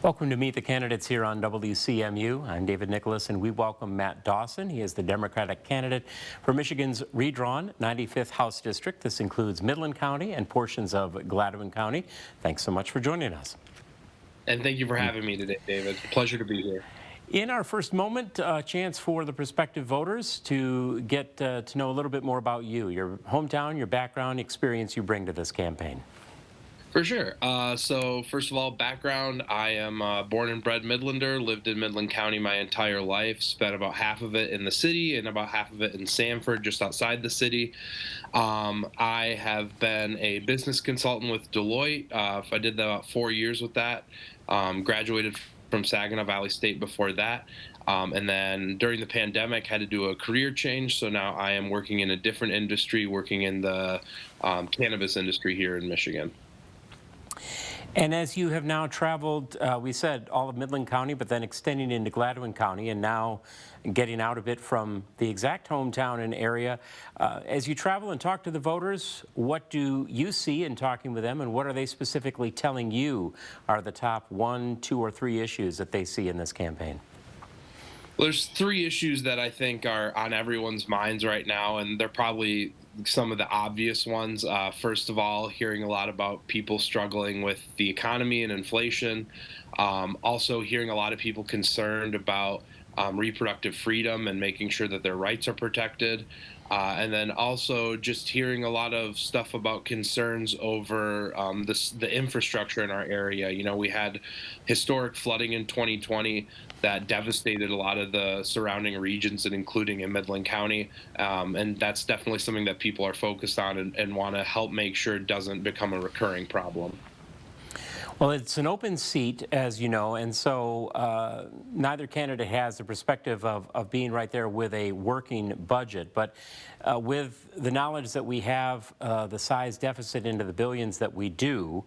Welcome to Meet the Candidates here on WCMU. I'm David Nicholas, and we welcome Matt Dawson. He is the Democratic candidate for Michigan's redrawn 95th House District. This includes Midland County and portions of Gladwin County. Thanks so much for joining us. And thank you for having me today, David. It's a pleasure to be here. In our first moment, a chance for the prospective voters to get to know a little bit more about you, your hometown, your background, experience you bring to this campaign. For sure. So first of all, background, I am born and bred Midlander, lived in Midland County my entire life, spent about half of it in the city and about half of it in Sanford, just outside the city. I have been a business consultant with Deloitte. I did about 4 years with that. Graduated from Saginaw Valley State before that. And then during the pandemic, had to do a career change. So now I am working in a different industry, working in the cannabis industry here in Michigan. And as you have now traveled, we said all of Midland County, but then extending into Gladwin County, and now getting out a bit from the exact hometown and area. As you travel and talk to the voters, what do you see in talking with them, and what are they specifically telling you are the top 1, 2, or 3 issues that they see in this campaign? Well, there's 3 issues that I think are on everyone's minds right now, and they're probably some of the obvious ones. First of all, hearing a lot about people struggling with the economy and inflation. Also hearing a lot of people concerned about reproductive freedom and making sure that their rights are protected. And then also just hearing a lot of stuff about concerns over the infrastructure in our area. You know, we had historic flooding in 2020 that devastated a lot of the surrounding regions, and including in Midland County. And that's definitely something that people are focused on and want to help make sure it doesn't become a recurring problem. Well, it's an open seat, as you know, and so neither candidate has the perspective of being right there with a working budget. But with the knowledge that we have, the size deficit into the billions that we do,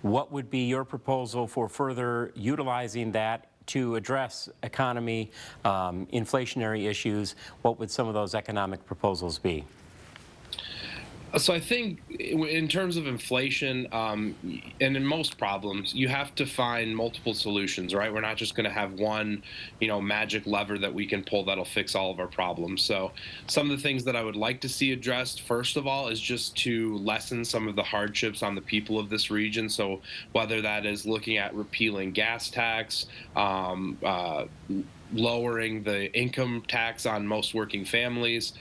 what would be your proposal for further utilizing that to address economy, inflationary issues? What would some of those economic proposals be? So I think in terms of inflation, and in most problems, you have to find multiple solutions, right? We're not just going to have one, magic lever that we can pull that'll fix all of our problems. So some of the things that I would like to see addressed, first of all, is just to lessen some of the hardships on the people of this region. So whether that is looking at repealing gas tax, lowering the income tax on most working families.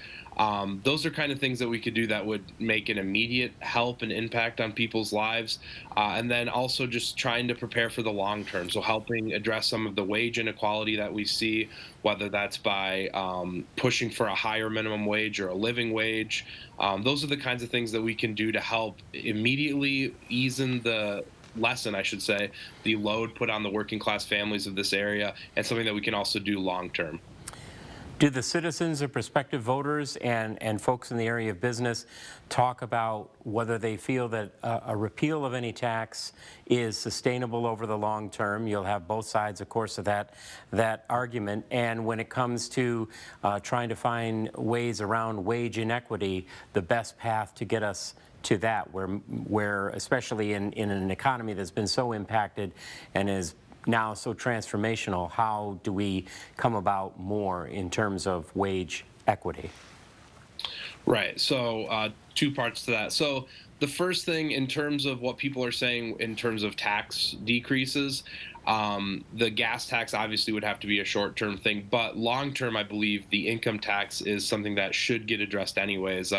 Those are kind of things that we could do that would make an immediate help and impact on people's lives. And then also just trying to prepare for the long term. So helping address some of the wage inequality that we see, whether that's by pushing for a higher minimum wage or a living wage. Those are the kinds of things that we can do to help immediately lessen, I should say, the load put on the working class families of this area, and something that we can also do long term. Do the citizens or prospective voters and folks in the area of business talk about whether they feel that a repeal of any tax is sustainable over the long term? You'll have both sides, of course, of that argument. And when it comes to trying to find ways around wage inequity, the best path to get us to that, where especially in an economy that's been so impacted and is now so transformational, how do we come about more in terms of wage equity? Right. So 2 parts to that. So the first thing, in terms of what people are saying in terms of tax decreases, the gas tax obviously would have to be a short-term thing, but long-term, I believe the income tax is something that should get addressed anyways.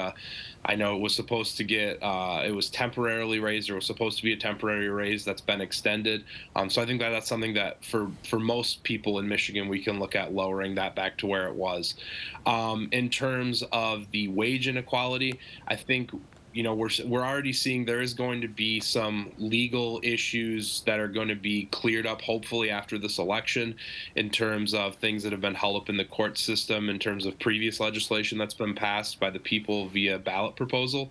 I know it was supposed to it was temporarily raised, or was supposed to be a temporary raise that's been extended. So I think that's something that for most people in Michigan, we can look at lowering that back to where it was. In terms of the wage inequality, I think we're already seeing there is going to be some legal issues that are going to be cleared up, hopefully after this election, in terms of things that have been held up in the court system, in terms of previous legislation that's been passed by the people via ballot proposal.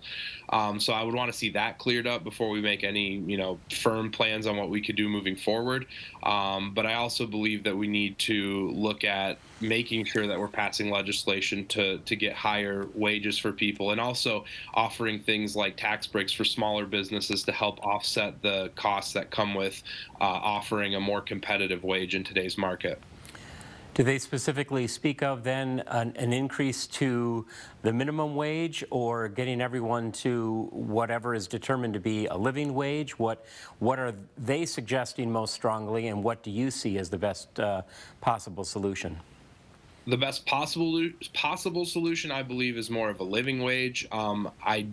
So I would want to see that cleared up before we make any, firm plans on what we could do moving forward. But I also believe that we need to look at making sure that we're passing legislation to get higher wages for people, and also offering things like tax breaks for smaller businesses to help offset the costs that come with offering a more competitive wage in today's market. Do they specifically speak of then an increase to the minimum wage, or getting everyone to whatever is determined to be a living wage? What are they suggesting most strongly, and what do you see as the best possible solution? The best possible solution, I believe, is more of a living wage. I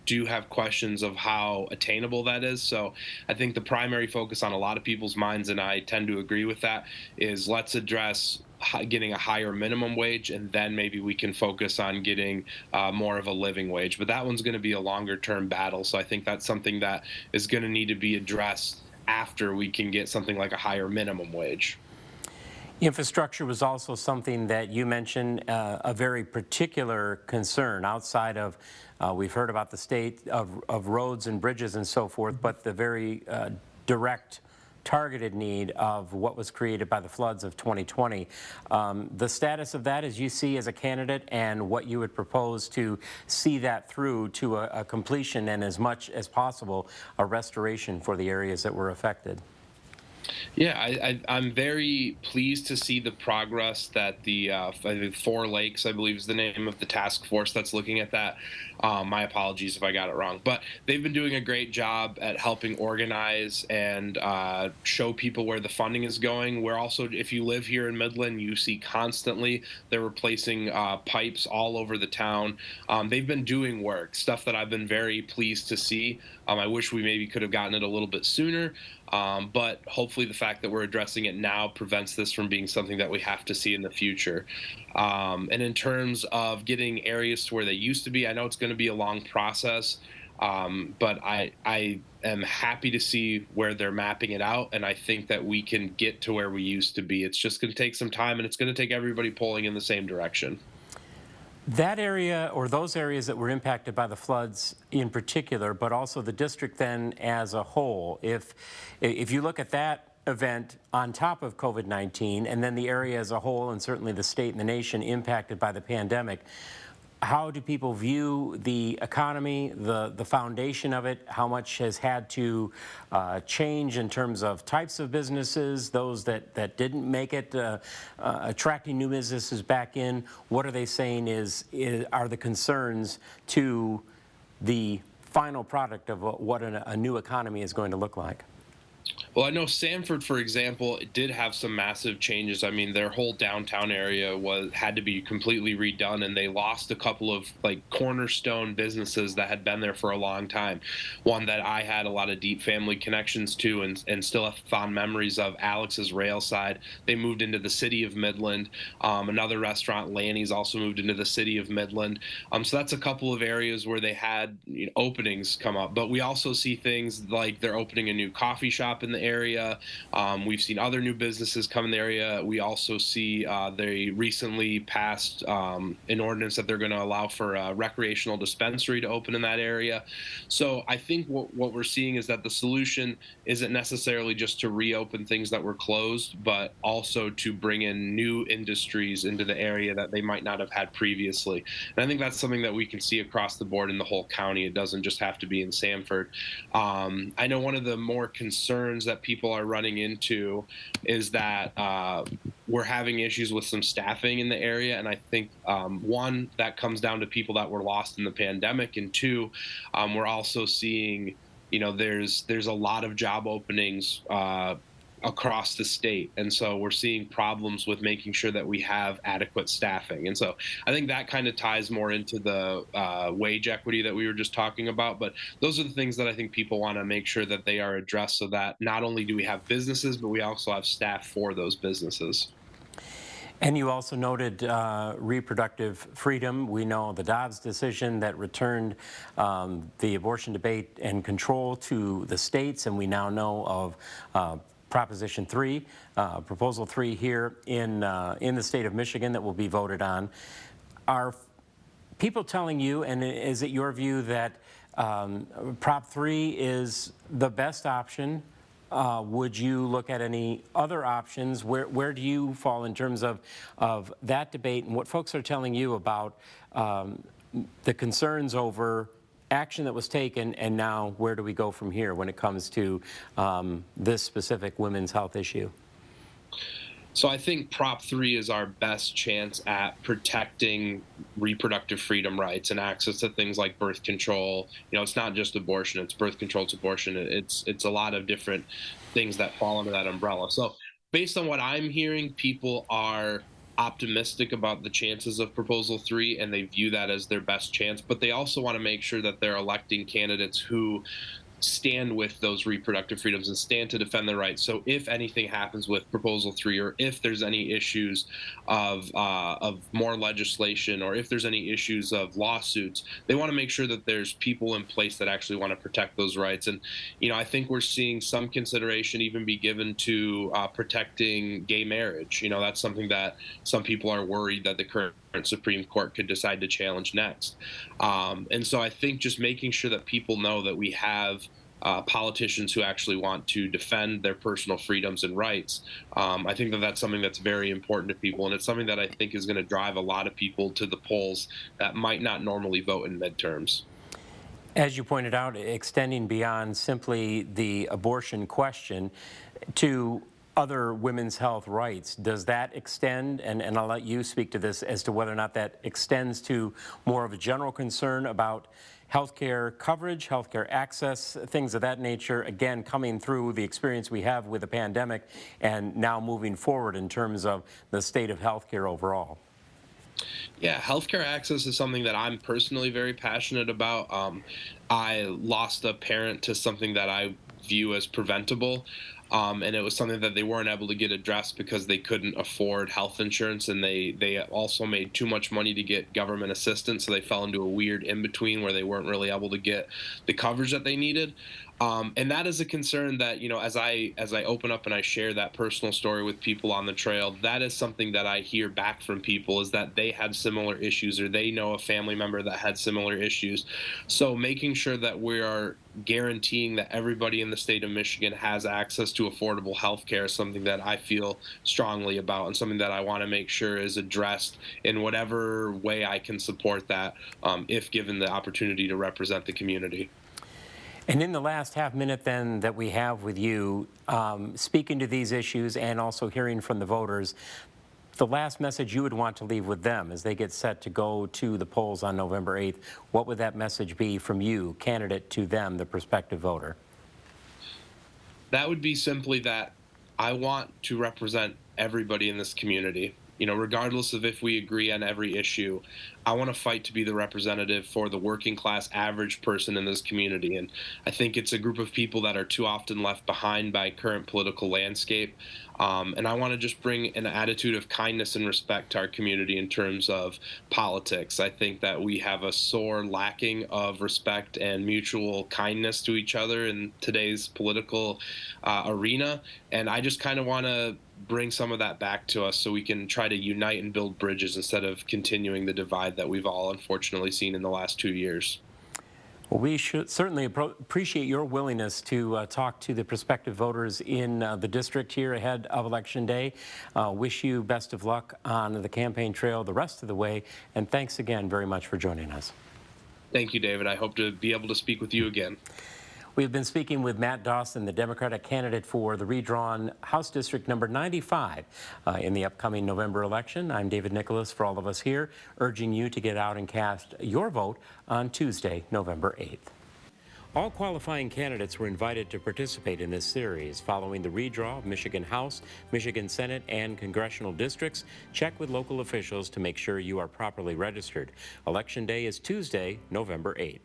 do have questions of how attainable that is. So I think the primary focus on a lot of people's minds, and I tend to agree with that, is let's address getting a higher minimum wage, and then maybe we can focus on getting more of a living wage. But that one's going to be a longer term battle. So I think that's something that is going to need to be addressed after we can get something like a higher minimum wage. Infrastructure was also something that you mentioned, a very particular concern outside of, we've heard about the state of roads and bridges and so forth, but the very direct targeted need of what was created by the floods of 2020. The status of that as you see as a candidate, and what you would propose to see that through to a completion, and as much as possible a restoration for the areas that were affected. Yeah, I'm very pleased to see the progress that the I think Four Lakes, I believe, is the name of the task force that's looking at that. My apologies if I got it wrong, but they've been doing a great job at helping organize and show people where the funding is going. We're also, if you live here in Midland, you see constantly they're replacing pipes all over the town. They've been doing work, stuff that I've been very pleased to see. I wish we maybe could have gotten it a little bit sooner. But hopefully the fact that we're addressing it now prevents this from being something that we have to see in the future. And in terms of getting areas to where they used to be, I know it's going to be a long process, but I am happy to see where they're mapping it out, and I think that we can get to where we used to be. It's just going to take some time, and it's going to take everybody pulling in the same direction. That area, or those areas that were impacted by the floods in particular, but also the district then as a whole, if you look at that event on top of COVID-19, and then the area as a whole, and certainly the state and the nation impacted by the pandemic, how do people view the economy, the foundation of it? How much has had to change in terms of types of businesses, those that didn't make it, attracting new businesses back in? What are they saying are the concerns to the final product of what a new economy is going to look like? Well, I know Sanford, for example, did have some massive changes. I mean, their whole downtown area had to be completely redone, and they lost a couple of like cornerstone businesses that had been there for a long time. One that I had a lot of deep family connections to, and still have fond memories of, Alex's Railside. They moved into the city of Midland. Another restaurant, Lanny's, also moved into the city of Midland. So that's a couple of areas where they had openings come up. But we also see things like they're opening a new coffee shop in the area. We've seen other new businesses come in the area. We also see they recently passed an ordinance that they're going to allow for a recreational dispensary to open in that area. So I think what we're seeing is that the solution isn't necessarily just to reopen things that were closed, but also to bring in new industries into the area that they might not have had previously. And I think that's something that we can see across the board in the whole county. It doesn't just have to be in Sanford. I know one of the more concerns that people are running into is that we're having issues with some staffing in the area, and I think one, that comes down to people that were lost in the pandemic, and two, we're also seeing there's a lot of job openings across the state, and so we're seeing problems with making sure that we have adequate staffing. And so I think that kind of ties more into the wage equity that we were just talking about. But those are the things that I think people want to make sure that they are addressed, so that not only do we have businesses, but we also have staff for those businesses. And you also noted reproductive freedom. We know the Dobbs decision that returned the abortion debate and control to the states, and we now know of Proposition 3, Proposal 3 here in the state of Michigan that will be voted on. Are people telling you, and is it your view that Prop 3 is the best option Would you look at any other options? Where do you fall in terms of that debate and what folks are telling you about the concerns over action that was taken, and now where do we go from here when it comes to this specific women's health issue? So I think Prop 3 is our best chance at protecting reproductive freedom rights and access to things like birth control. It's not just abortion; it's birth control, it's abortion. It's a lot of different things that fall under that umbrella. So based on what I'm hearing, people are optimistic about the chances of Proposal 3, and they view that as their best chance. But they also want to make sure that they're electing candidates who stand with those reproductive freedoms and stand to defend their rights. So if anything happens with Proposal 3, or if there's any issues of more legislation, or if there's any issues of lawsuits, they want to make sure that there's people in place that actually want to protect those rights. And I think we're seeing some consideration even be given to protecting gay marriage. That's something that some people are worried that the current Supreme Court could decide to challenge next. And so I think just making sure that people know that we have politicians who actually want to defend their personal freedoms and rights. I think that that's something that's very important to people, and it's something that I think is going to drive a lot of people to the polls that might not normally vote in midterms. As you pointed out, extending beyond simply the abortion question to other women's health rights, does that extend, and I'll let you speak to this, as to whether or not that extends to more of a general concern about healthcare coverage, healthcare access, things of that nature, again, coming through the experience we have with the pandemic and now moving forward in terms of the state of healthcare overall? Yeah, healthcare access is something that I'm personally very passionate about. I lost a parent to something that I view as preventable. And it was something that they weren't able to get addressed because they couldn't afford health insurance, and they also made too much money to get government assistance, so they fell into a weird in-between where they weren't really able to get the coverage that they needed. And that is a concern that, as I open up and I share that personal story with people on the trail, that is something that I hear back from people, is that they had similar issues, or they know a family member that had similar issues. So making sure that we are guaranteeing that everybody in the state of Michigan has access to affordable health care is something that I feel strongly about, and something that I want to make sure is addressed in whatever way I can support that, if given the opportunity to represent the community. And in the last half minute then that we have with you, speaking to these issues and also hearing from the voters, the last message you would want to leave with them as they get set to go to the polls on November 8th, what would that message be from you, candidate, to them, the prospective voter? That would be simply that I want to represent everybody in this community. Regardless of if we agree on every issue, I want to fight to be the representative for the working class average person in this community. And I think it's a group of people that are too often left behind by current political landscape. And I want to just bring an attitude of kindness and respect to our community in terms of politics. I think that we have a sore lacking of respect and mutual kindness to each other in today's political arena. And I just kind of want to bring some of that back to us so we can try to unite and build bridges instead of continuing the divide that we've all unfortunately seen in the last 2 years. Well, we should certainly appreciate your willingness to talk to the prospective voters in the district here ahead of Election Day. Wish you best of luck on the campaign trail the rest of the way, and thanks again very much for joining us. Thank you, David. I hope to be able to speak with you again. We've been speaking with Matt Dawson, the Democratic candidate for the redrawn House District number 95 in the upcoming November election. I'm David Nicholas, for all of us here, urging you to get out and cast your vote on Tuesday, November 8th. All qualifying candidates were invited to participate in this series following the redraw of Michigan House, Michigan Senate, and congressional districts. Check with local officials to make sure you are properly registered. Election Day is Tuesday, November 8th.